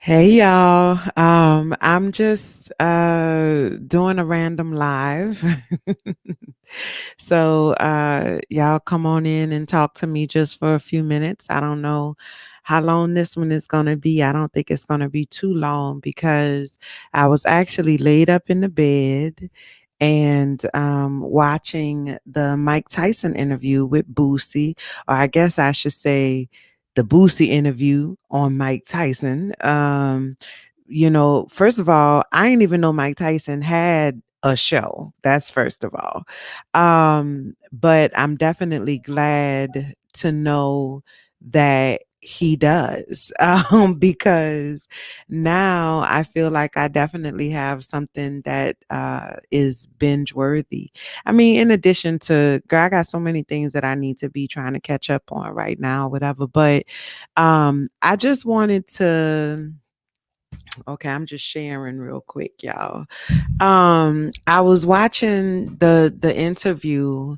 Hey y'all. I'm just doing a random live. So y'all come on in and talk to me just for a few minutes. I don't know how long this one is going to be. I don't think it's going to be too long because I was actually laid up in the bed and watching the Mike Tyson interview with Boosie, or I guess I should say the Boosie interview on Mike Tyson. First of all, I didn't even know Mike Tyson had a show. That's first of all. But I'm definitely glad to know that he does, because now I feel like I definitely have something that is binge worthy. I mean, in addition to, girl, I got so many things that I need to be trying to catch up on right now, whatever. But I just wanted to, okay, I'm just sharing real quick, y'all. I was watching the interview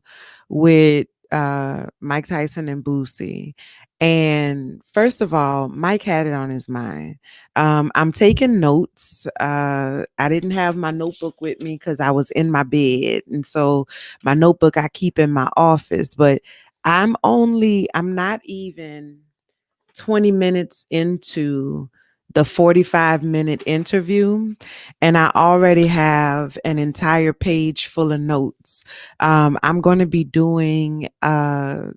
with Mike Tyson and Boosie. And first of all, Mike had it on his mind. I'm taking notes. I didn't have my notebook with me because I was in my bed. And so my notebook I keep in my office, but I'm not even 20 minutes into the 45-minute interview, and I already have an entire page full of notes. I'm going to be doing a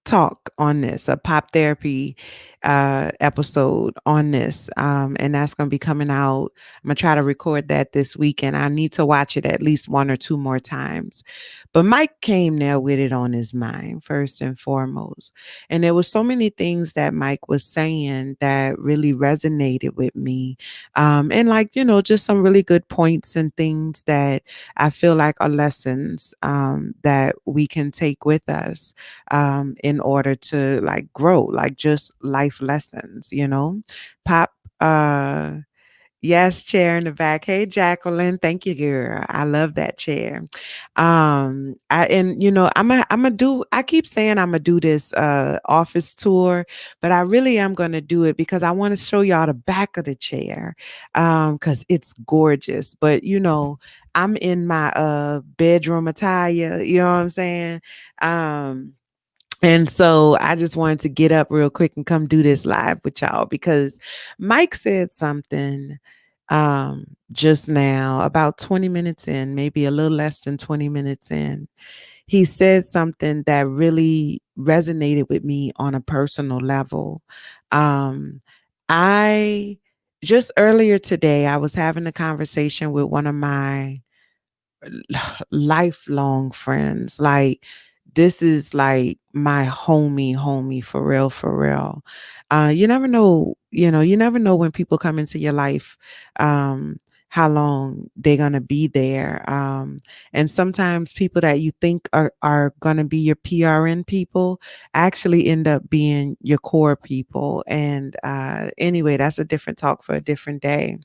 talk on this, a pop therapy episode on this. And that's going to be coming out. I'm going to try to record that this weekend. I need to watch it at least one or two more times. But Mike came there with it on his mind, first and foremost. And there was so many things that Mike was saying that really resonated with me. And like, just some really good points and things that I feel like are lessons that we can take with us in order to like grow, like just life lessons, Pop, uh, yes, chair in the back. Hey, Jacqueline, thank you, girl. I love that chair. I'm gonna do. I keep saying I'm gonna do this office tour, but I really am gonna do it because I want to show y'all the back of the chair, because it's gorgeous. But I'm in my bedroom attire. You know what I'm saying? Um, and so I just wanted to get up real quick and come do this live with y'all because Mike said something just now, about 20 minutes in, maybe a little less than 20 minutes in. He said something that really resonated with me on a personal level. Um, I just earlier today, I was having a conversation with one of my lifelong friends. Like, this is like my homie for real, for real. You never know when people come into your life, um, how long they're gonna be there. And sometimes people that you think are gonna be your PRN people actually end up being your core people. And anyway, that's a different talk for a different day.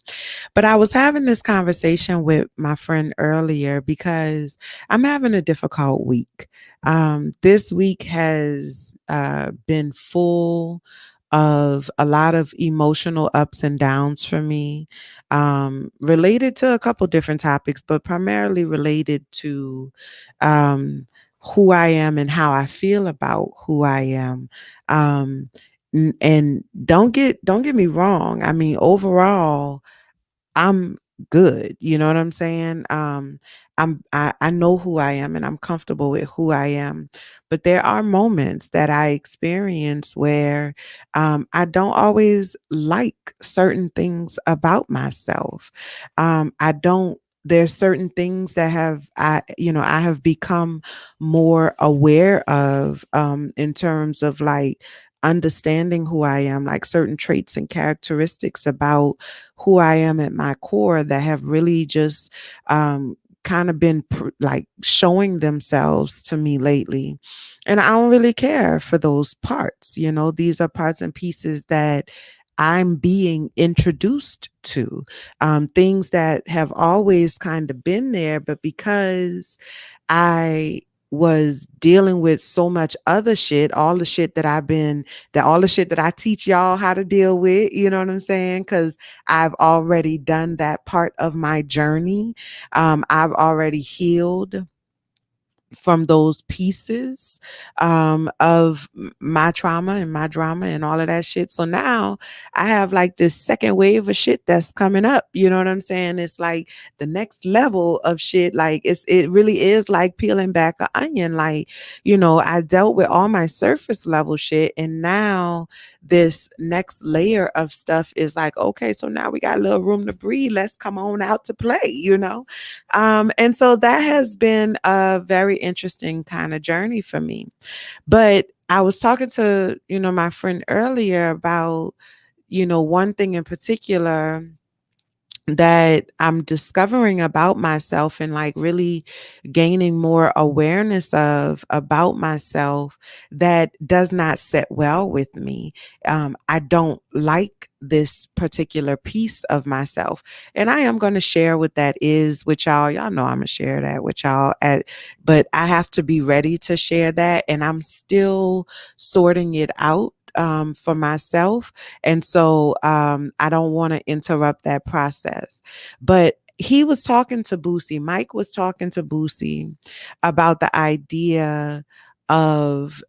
But I was having this conversation with my friend earlier because I'm having a difficult week. This week has been full of a lot of emotional ups and downs for me, related to a couple different topics, but primarily related to um, who I am and how I feel about who I am. And don't get me wrong. I mean, overall, I'm good. You know what I'm saying? I know who I am and I'm comfortable with who I am. But there are moments that I experience where I don't always like certain things about myself. I don't There's certain things that I have become more aware of, in terms of like understanding who I am, like certain traits and characteristics about who I am at my core that have really just kind of been like showing themselves to me lately. And I don't really care for those parts. These are parts and pieces that I'm being introduced to, things that have always kind of been there, but because I was dealing with so much other shit, all the shit that all the shit that I teach y'all how to deal with, you know what I'm saying? Because I've already done that part of my journey. I've already healed from those pieces of my trauma and my drama and all of that shit. So now I have like this second wave of shit that's coming up. You know what I'm saying? It's like the next level of shit. Like it really is like peeling back an onion. Like, I dealt with all my surface level shit, and now this next layer of stuff is like, okay, so now we got a little room to breathe. Let's come on out to play. And so that has been a very interesting kind of journey for me. But I was talking to, my friend earlier about, one thing in particular that I'm discovering about myself and like really gaining more awareness of about myself that does not sit well with me. I don't like this particular piece of myself. And I am going to share what that is with y'all. Y'all know I'm going to share that with y'all but I have to be ready to share that. And I'm still sorting it out for myself. And so I don't want to interrupt that process. But he was talking to Boosie. Mike was talking to Boosie about the idea of,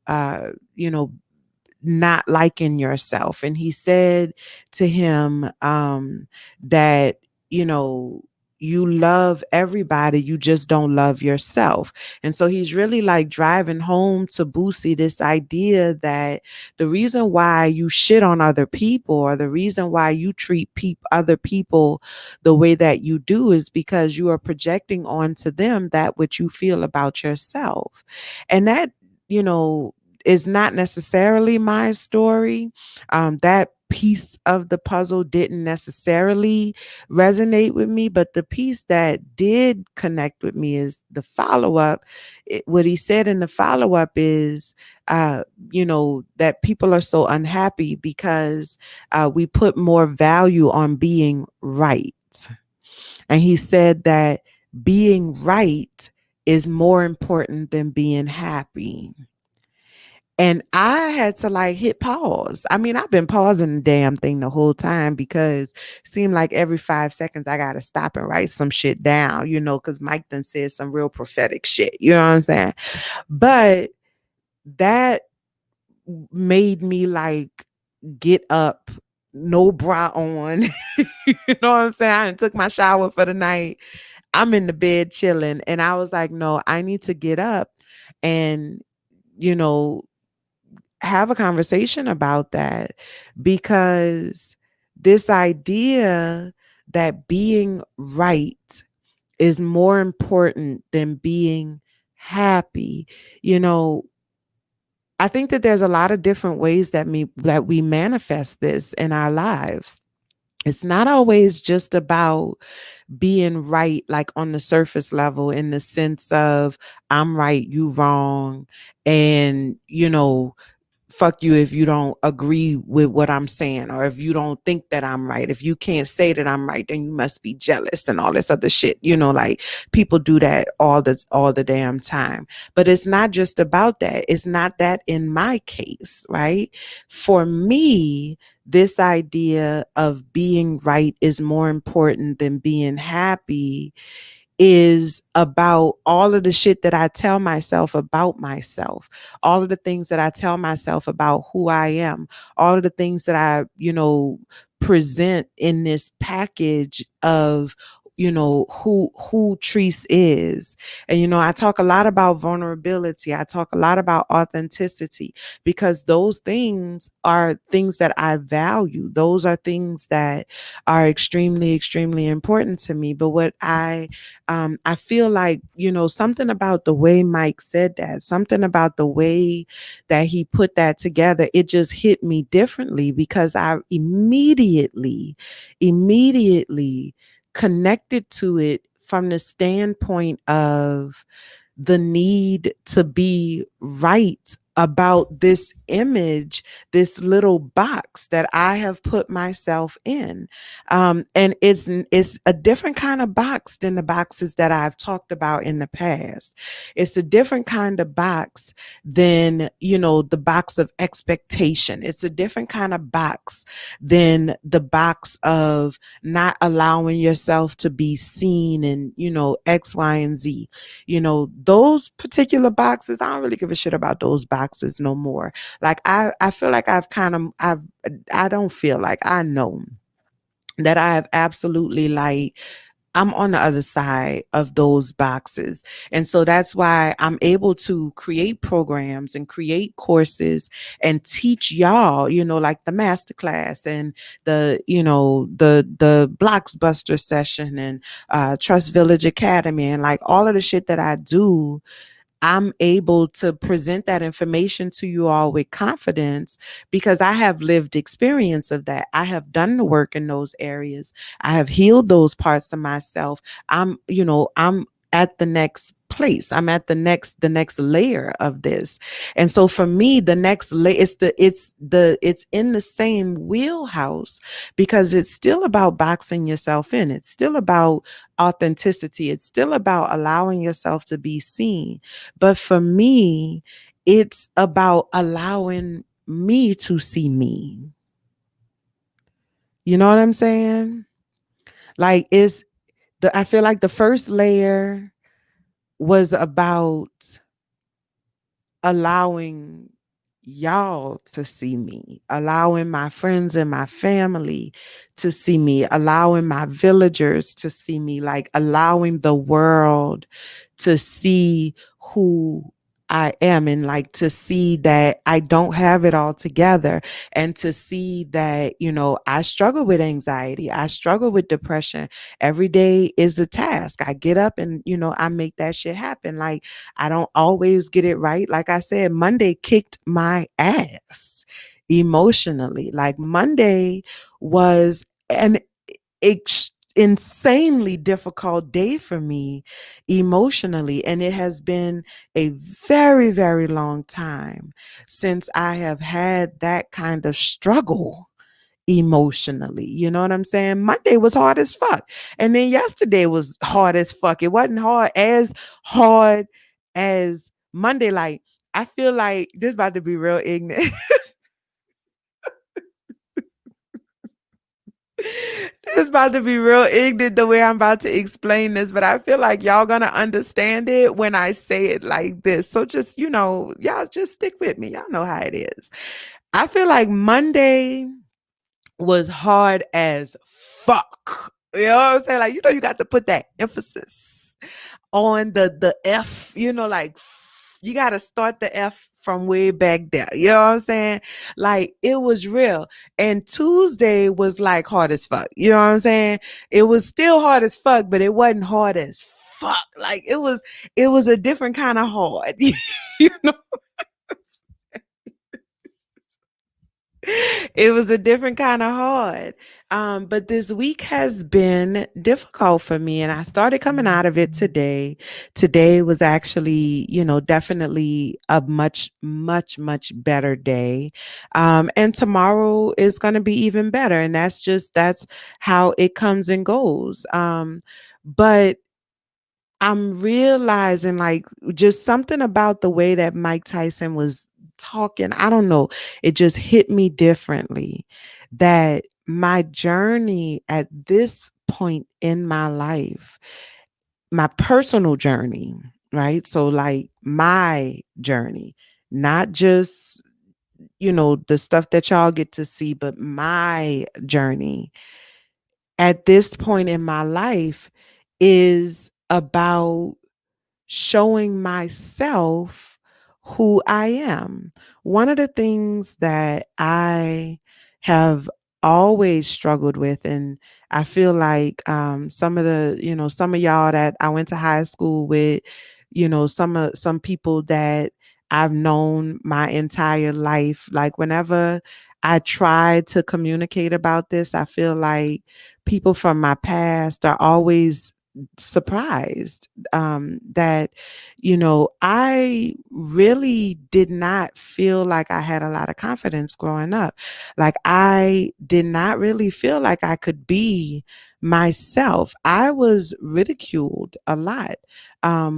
not liking yourself. And he said to him that, you love everybody, you just don't love yourself. And so he's really like driving home to Boosie this idea that the reason why you shit on other people, or the reason why you treat other people the way that you do, is because you are projecting onto them that which you feel about yourself. And that, you know, is not necessarily my story. That piece of the puzzle didn't necessarily resonate with me, but the piece that did connect with me is the follow up. What he said in the follow up is, that people are so unhappy because we put more value on being right. And he said that being right is more important than being happy. And I had to like hit pause. I mean, I've been pausing the damn thing the whole time because it seemed like every 5 seconds I got to stop and write some shit down, because Mike done said some real prophetic shit. You know what I'm saying? But that made me like get up, no bra on. You know what I'm saying? I took my shower for the night. I'm in the bed chilling. And I was like, no, I need to get up and, you know, have a conversation about that, because this idea that being right is more important than being happy, you know, I think that there's a lot of different ways that we manifest this in our lives. It's not always just about being right, like on the surface level, in the sense of I'm right, you wrong, and fuck you if you don't agree with what I'm saying, or if you don't think that I'm right. If you can't say that I'm right, then you must be jealous and all this other shit. Like people do that all the damn time. But it's not just about that. It's not that in my case, right? For me, this idea of being right is more important than being happy is about all of the shit that I tell myself about myself, all of the things that I tell myself about who I am, all of the things that I, present in this package of who Treese is. And I talk a lot about vulnerability. I talk a lot about authenticity, because those things are things that I value. Those are things that are extremely, extremely important to me. But what I feel like, something about the way Mike said that, something about the way that he put that together, it just hit me differently, because I immediately connected to it from the standpoint of the need to be right about this image, this little box that I have put myself in. And it's a different kind of box than the boxes that I've talked about in the past. It's a different kind of box than, the box of expectation. It's a different kind of box than the box of not allowing yourself to be seen and, X, Y, and Z. Those particular boxes, I don't really give a shit about those boxes no more. Like I feel like I don't feel like I know that I have absolutely like I'm on the other side of those boxes. And so that's why I'm able to create programs and create courses and teach y'all, like the masterclass and the Blockbuster session and Trust Village Academy and like all of the shit that I do. I'm able to present that information to you all with confidence because I have lived experience of that. I have done the work in those areas. I have healed those parts of myself. I'm at the next place. I'm at the next layer of this. And so for me, the next layer it's in the same wheelhouse because it's still about boxing yourself in. It's still about authenticity. It's still about allowing yourself to be seen. But for me, it's about allowing me to see me. You know what I'm saying? Like I feel like the first layer was about allowing y'all to see me, allowing my friends and my family to see me, allowing my villagers to see me, like allowing the world to see who I am and like to see that I don't have it all together and to see that, I struggle with anxiety. I struggle with depression. Every day is a task. I get up and, I make that shit happen. Like I don't always get it right. Like I said, Monday kicked my ass emotionally. Like Monday was an insanely difficult day for me emotionally. And it has been a very, very long time since I have had that kind of struggle emotionally. You know what I'm saying? Monday was hard as fuck. And then yesterday was hard as fuck. It wasn't hard as Monday. Like, I feel like this about to be real ignorant. It's about to be real ignorant the way I'm about to explain this, but I feel like y'all gonna understand it when I say it like this. So just, y'all just stick with me. Y'all know how it is. I feel like Monday was hard as fuck. You know what I'm saying? Like, you got to put that emphasis on the F, like you got to start the F from way back there. You know what I'm saying? Like it was real. And Tuesday was like hard as fuck. You know what I'm saying? It was still hard as fuck, but it wasn't hard as fuck. Like it was a different kind of hard. you know it was a different kind of hard. But this week has been difficult for me, and I started coming out of it today. Today was actually, definitely a much, much, much better day. And tomorrow is going to be even better. And that's how it comes and goes. But I'm realizing like just something about the way that Mike Tyson was talking. I don't know. It just hit me differently that my journey at this point in my life, my personal journey, right? So like my journey, not just, the stuff that y'all get to see, but my journey at this point in my life is about showing myself who I am. One of the things that I have always struggled with, and I feel like some of y'all that I went to high school with, some people that I've known my entire life, like whenever I try to communicate about this, I feel like people from my past are always surprised that, you know, I really did not feel like I had a lot of confidence growing up. Like, I did not really feel like I could be myself. I was ridiculed a lot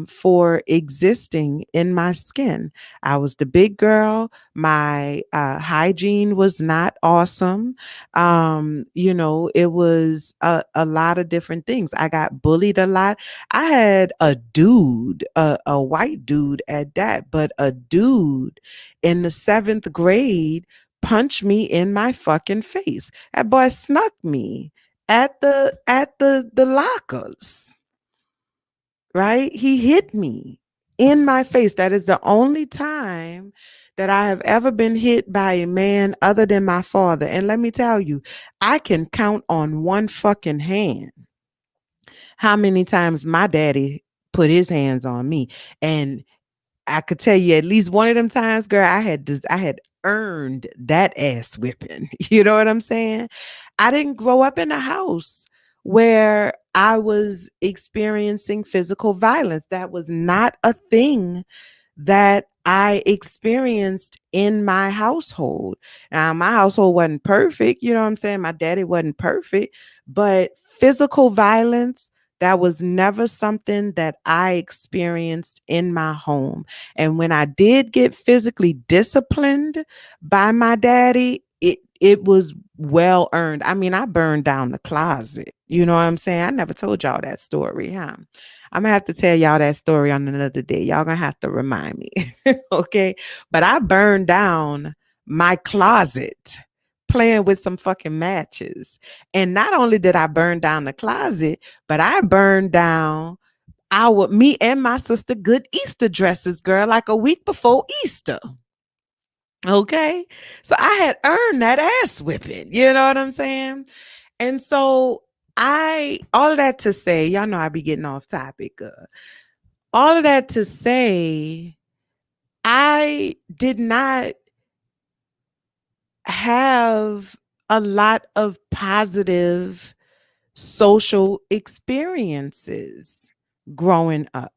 for existing in my skin. I was the big girl. My hygiene was not awesome. You know, it was a lot of different things. I got bullied a lot. I had a dude, a white dude at that, but a dude in the seventh grade punched me in my fucking face. That boy snuck me at the lockers, right? He hit me in my face. That is the only time that I have ever been hit by a man other than my father. And let me tell you, I can count on one fucking hand how many times my daddy put his hands on me. And I could tell you at least one of them times, girl, I had earned that ass whipping. You know what I'm saying? I didn't grow up in a house where I was experiencing physical violence. That was not a thing that I experienced in my household. Now, my household wasn't perfect. You know what I'm saying? My daddy wasn't perfect, but physical violence, that was never something that I experienced in my home. And when I did get physically disciplined by my daddy, it was well earned. I mean, I burned down the closet. You know what I'm saying? I never told y'all that story, huh? I'm gonna have to tell y'all that story on another day. Y'all gonna have to remind me. Okay. But I burned down my closet playing with some fucking matches. And not only did I burn down the closet, but I burned down our me and my sister good Easter dresses, girl, like a week before Easter. Okay. So I had earned that ass whipping. You know what I'm saying? And so all of that to say, y'all know I be getting off topic. All of that to say, I did not have a lot of positive social experiences growing up.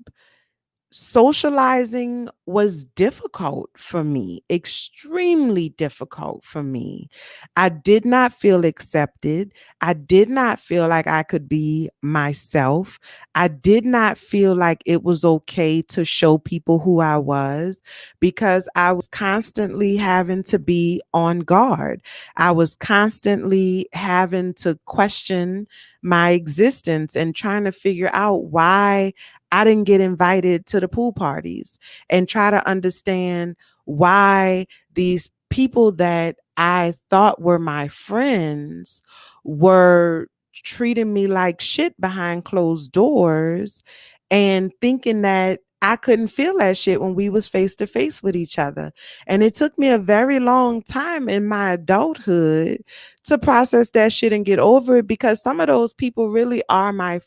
Socializing was difficult for me, extremely difficult for me. I did not feel accepted. I did not feel like I could be myself. I did not feel like it was okay to show people who I was because I was constantly having to be on guard. I was constantly having to question my existence and trying to figure out why I didn't get invited to the pool parties and try to understand why these people that I thought were my friends were treating me like shit behind closed doors and thinking that I couldn't feel that shit when we was face to face with each other. And it took me a very long time in my adulthood to process that shit and get over it because some of those people really are my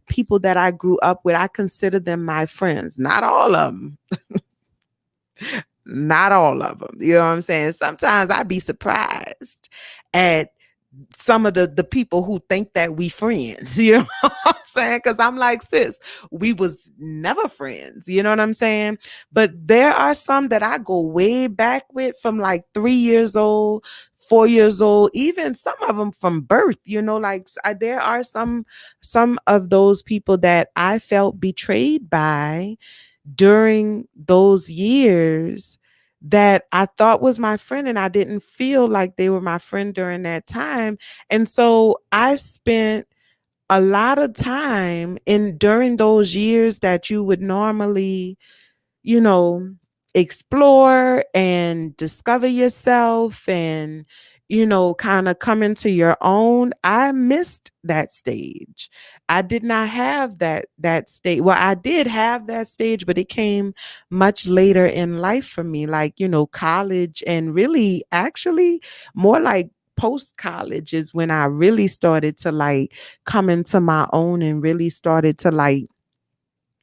people that I grew up with. I consider them my friends. Not all of them. Not all of them. You know what I'm saying? Sometimes I'd be surprised at some of the people who think that we friends. You know what I'm saying? Because I'm like, sis, we was never friends. You know what I'm saying? But there are some that I go way back with from like 3 years old, 4 years old, even some of them from birth. You know, like there are some of those people that I felt betrayed by during those years that I thought was my friend, and I didn't feel like they were my friend during that time. And so I spent a lot of time in during those years that you would normally, you know, explore and discover yourself and, you know, kind of come into your own. I missed that stage. I did not have that stage. Well, I did have that stage, but it came much later in life for me, like, you know, college and really actually more like post college is when I really started to like come into my own and really started to like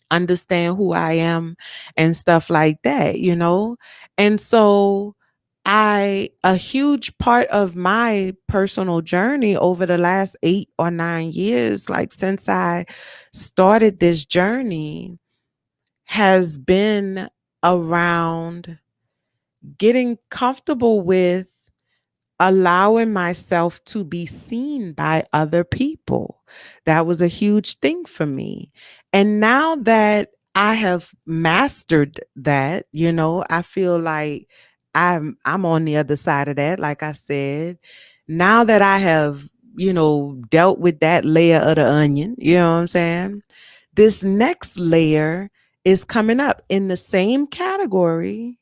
understand who I am and stuff like that, you know? And so a huge part of my personal journey over the last 8 or 9 years, like since I started this journey, has been around getting comfortable with allowing myself to be seen by other people. That was a huge thing for me. And now that I have mastered that, I feel like I'm on the other side of that, like I said. Now that I have, dealt with that layer of the onion, you know what I'm saying? This next layer is coming up in the same category,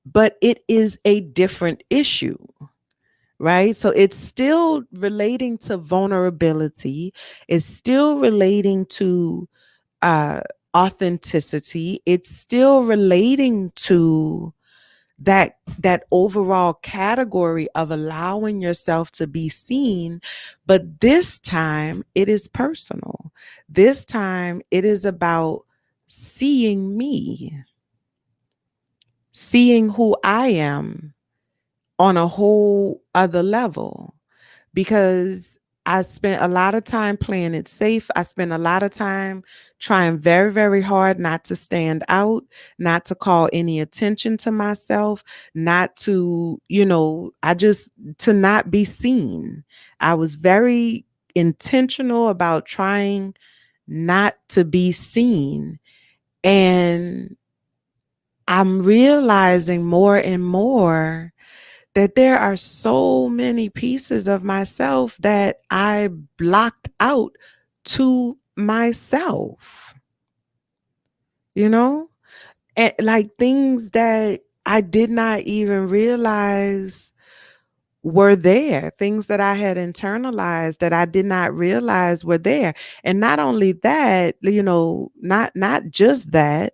but it is a different issue, right? So it's still relating to vulnerability, it's still relating to uh, authenticity, it's still relating to that overall category of allowing yourself to be seen, but this time it is personal. This time it is about seeing me, seeing who I am on a whole other level, because I spent a lot of time playing it safe. I spent a lot of time trying very, very hard not to stand out, not to call any attention to myself, not to, to not be seen. I was very intentional about trying not to be seen. And I'm realizing more and more that there are so many pieces of myself that I blocked out to myself, you know, and like things that I did not even realize were there, things that I had internalized that I did not realize were there. And not only that, not just that,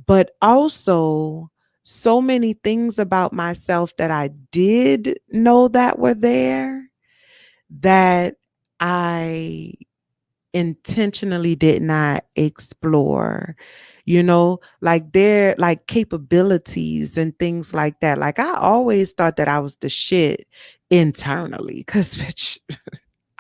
but also so many things about myself that I did know that were there that I intentionally did not explore, like capabilities and things like that. Like I always thought that I was the shit internally because bitch,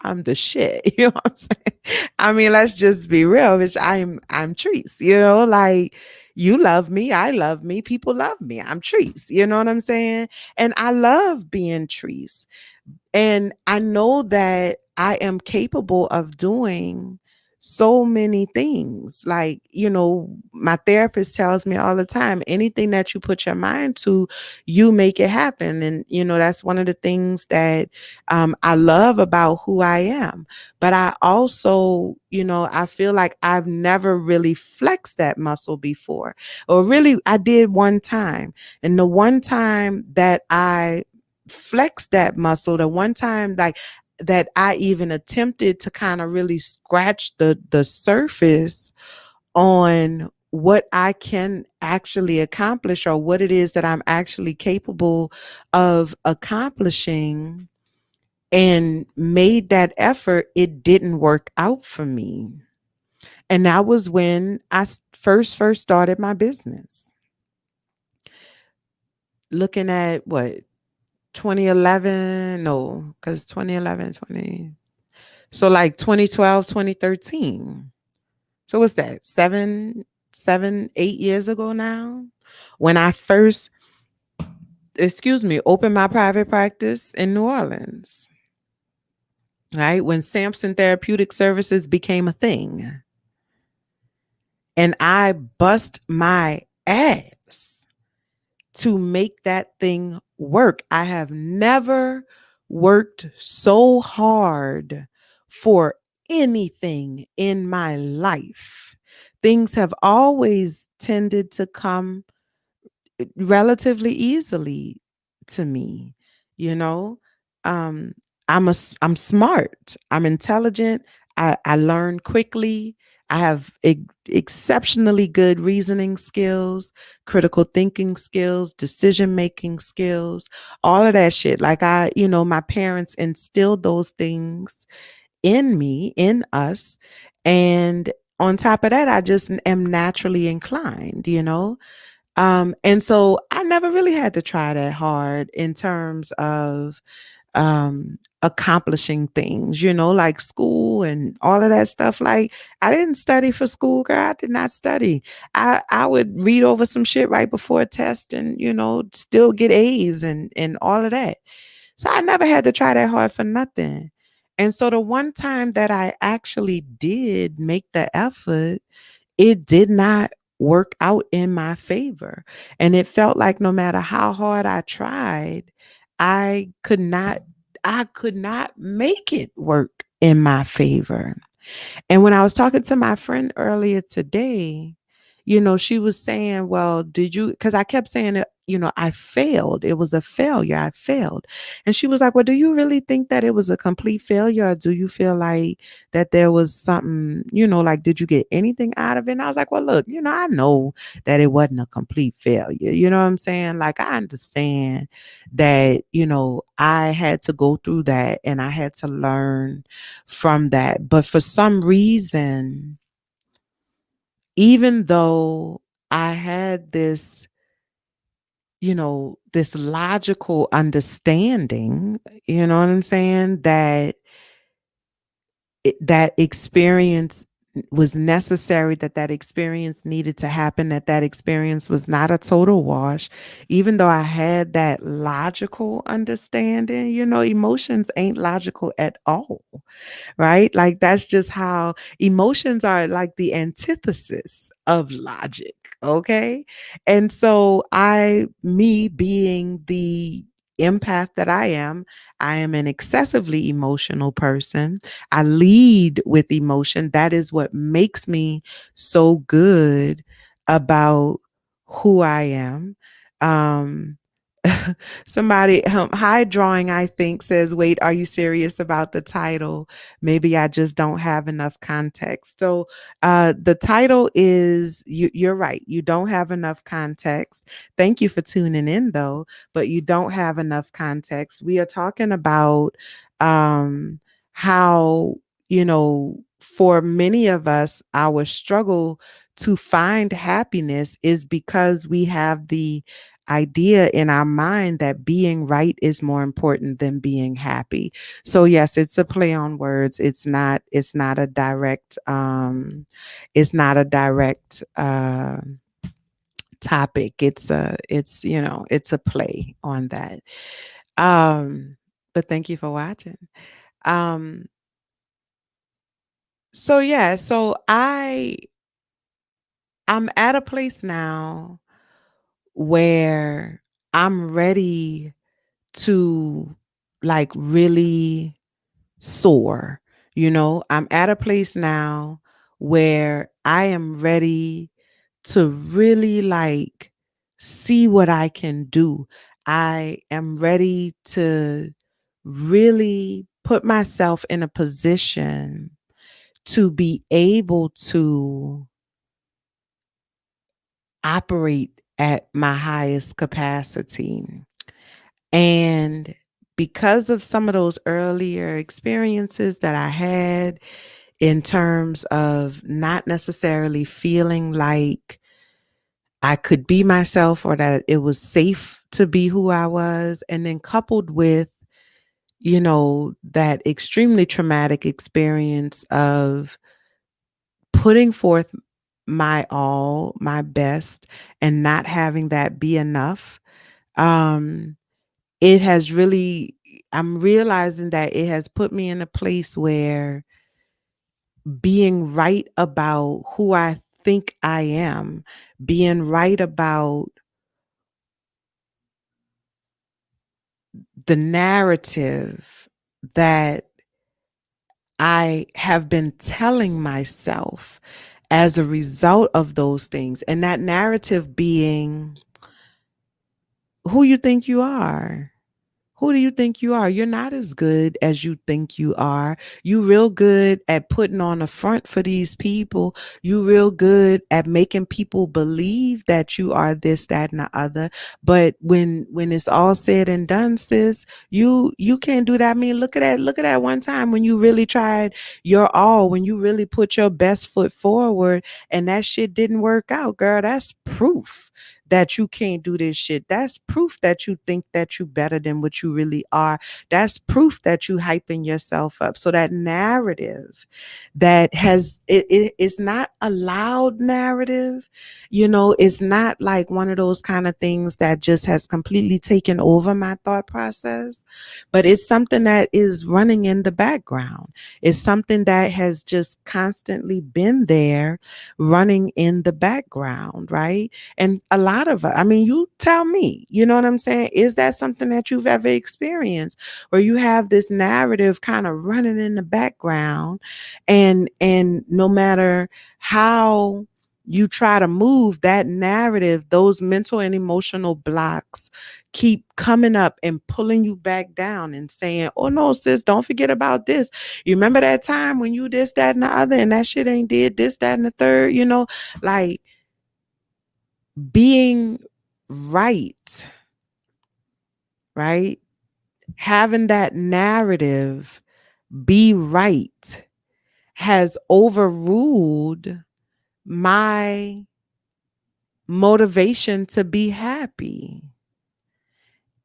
I'm the shit. You know what I'm saying? I mean, let's just be real, bitch. I'm Treese, like you love me, I love me, people love me. I'm Treese, you know what I'm saying? And I love being Treese. And I know that I am capable of doing so many things. Like, my therapist tells me all the time, anything that you put your mind to, you make it happen. And, that's one of the things that I love about who I am. But I also, I feel like I've never really flexed that muscle before. Or really, I did one time. And the one time that I flex that muscle, the one time like that I even attempted to kind of really scratch the surface on what I can actually accomplish or what it is that I'm actually capable of accomplishing, and made that effort, it didn't work out for me. And that was when I first started my business. Looking at what, 2011, no, because 2011, 20, so like 2012, 2013. So what's that? 8 years ago now, when I first, opened my private practice in New Orleans, right? When Samson Therapeutic Services became a thing. And I bust my ass to make that thing work. I have never worked so hard for anything in my life. Things have always tended to come relatively easily to me, you know. Um, I'm smart. I'm intelligent. I learn quickly. I have exceptionally good reasoning skills, critical thinking skills, decision making skills, all of that shit. Like my parents instilled those things in me, in us. And on top of that, I just am naturally inclined, And so I never really had to try that hard in terms of accomplishing things, like school and all of that stuff. Like, I didn't study for school, girl. I did not study. I would read over some shit right before a test and, still get A's and all of that. So I never had to try that hard for nothing. And so the one time that I actually did make the effort, it did not work out in my favor. And it felt like no matter how hard I tried, I could not I could not make it work in my favor. And when I was talking to my friend earlier today, she was saying, well, did you, because I kept saying it, I failed. It was a failure. I failed. And she was like, well, do you really think that it was a complete failure? Or do you feel like that there was something, like, did you get anything out of it? And I was like, well, look, I know that it wasn't a complete failure. You know what I'm saying? Like, I understand that, I had to go through that and I had to learn from that. But for some reason, even though I had this logical understanding, you know what I'm saying, that experience was necessary, that experience needed to happen, that experience was not a total wash. Even though I had that logical understanding, emotions ain't logical at all, right? Like, that's just how emotions are, like the antithesis of logic. Okay. And so me being the empath that I am an excessively emotional person. I lead with emotion. That is what makes me so good about who I am. Um, Somebody, High Drawing, I think, says, wait, are you serious about the title? Maybe I just don't have enough context. So the title is, you're right. You don't have enough context. Thank you for tuning in, though, but you don't have enough context. We are talking about how, for many of us, our struggle to find happiness is because we have the idea in our mind that being right is more important than being happy. So yes, it's a play on words. It's not a direct topic. It's a play on that. But thank you for watching. Um so yeah, so I'm at a place now where I'm ready to, like, really soar. I'm at a place now where I am ready to really, like, see what I can do. I am ready to really put myself in a position to be able to operate at my highest capacity. And because of some of those earlier experiences that I had in terms of not necessarily feeling like I could be myself or that it was safe to be who I was, and then coupled with, that extremely traumatic experience of putting forth my all, my best, and not having that be enough. Um, it has really, I'm realizing that it has put me in a place where being right about who I think I am, being right about the narrative that I have been telling myself as a result of those things, and that narrative being who you think you are. Who do you think you are? You're not as good as you think you are. You real good at putting on a front for these people. You real good at making people believe that you are this, that, and the other. But when it's all said and done, sis, you can't do that. I mean, look at that one time when you really tried your all, when you really put your best foot forward and that shit didn't work out, girl. That's proof that you can't do this shit. That's proof that you think that you better than what you really are. That's proof that you hyping yourself up. So that narrative that it's not a loud narrative, it's not like one of those kind of things that just has completely taken over my thought process, but it's something that is running in the background. It's something that has just constantly been there running in the background, right? And a lot of I mean, you tell me, you know what I'm saying? Is that something that you've ever experienced where you have this narrative kind of running in the background, and no matter how you try to move that narrative, those mental and emotional blocks keep coming up and pulling you back down and saying, oh no, sis, don't forget about this. You remember that time when you this, that, and the other, and that shit ain't did this, that, and the third, like being right, right? Having that narrative be right has overruled my motivation to be happy.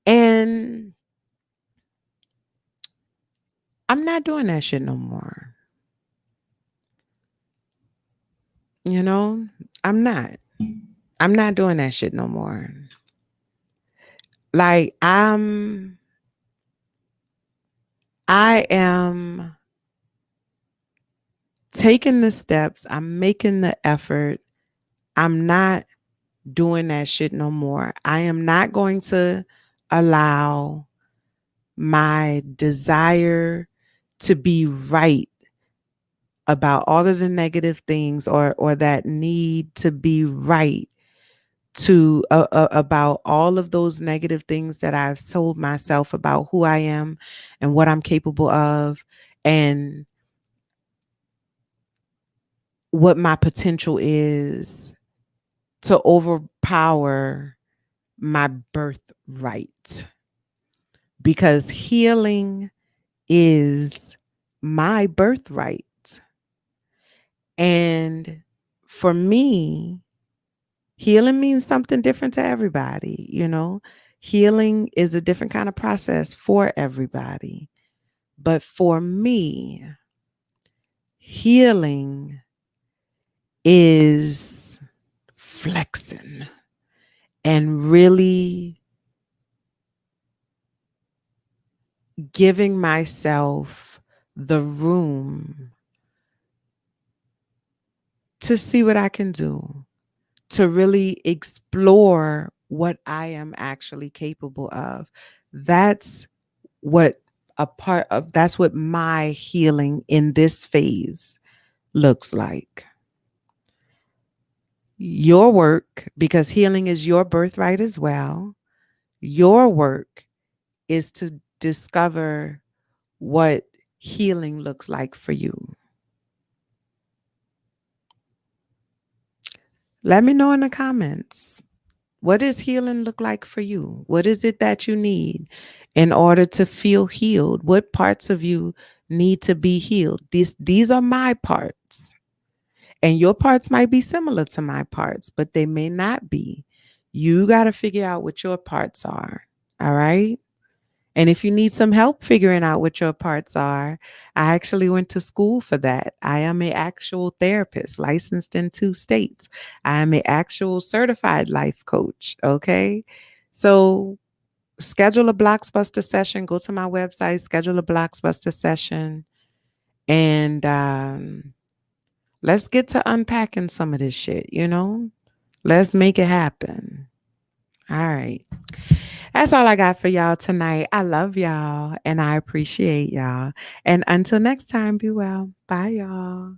And I'm not doing that shit no more. You know, I'm not. I'm not doing that shit no more. Like I am taking the steps, I'm making the effort. I'm not doing that shit no more. I am not going to allow my desire to be right about all of the negative things, or that need to be right to about all of those negative things that I've told myself about who I am and what I'm capable of and what my potential is, to overpower my birthright, because healing is my birthright. And for me, healing means something different to everybody. Healing is a different kind of process for everybody. But for me, healing is flexing and really giving myself the room to see what I can do, to really explore what I am actually capable of. That's what that's what my healing in this phase looks like. Your work, because healing is your birthright as well, your work is to discover what healing looks like for you. Let me know in the comments. What does healing look like for you? What is it that you need in order to feel healed? What parts of you need to be healed? These are my parts. And your parts might be similar to my parts, but they may not be. You got to figure out what your parts are. All right? And if you need some help figuring out what your parts are, I actually went to school for that. I am an actual therapist licensed in 2 states. I am an actual certified life coach. Okay. So schedule a Blockbuster session. Go to my website, schedule a Blockbuster session. And let's get to unpacking some of this shit. Let's make it happen. All right. That's all I got for y'all tonight. I love y'all and I appreciate y'all. And until next time, be well. Bye, y'all.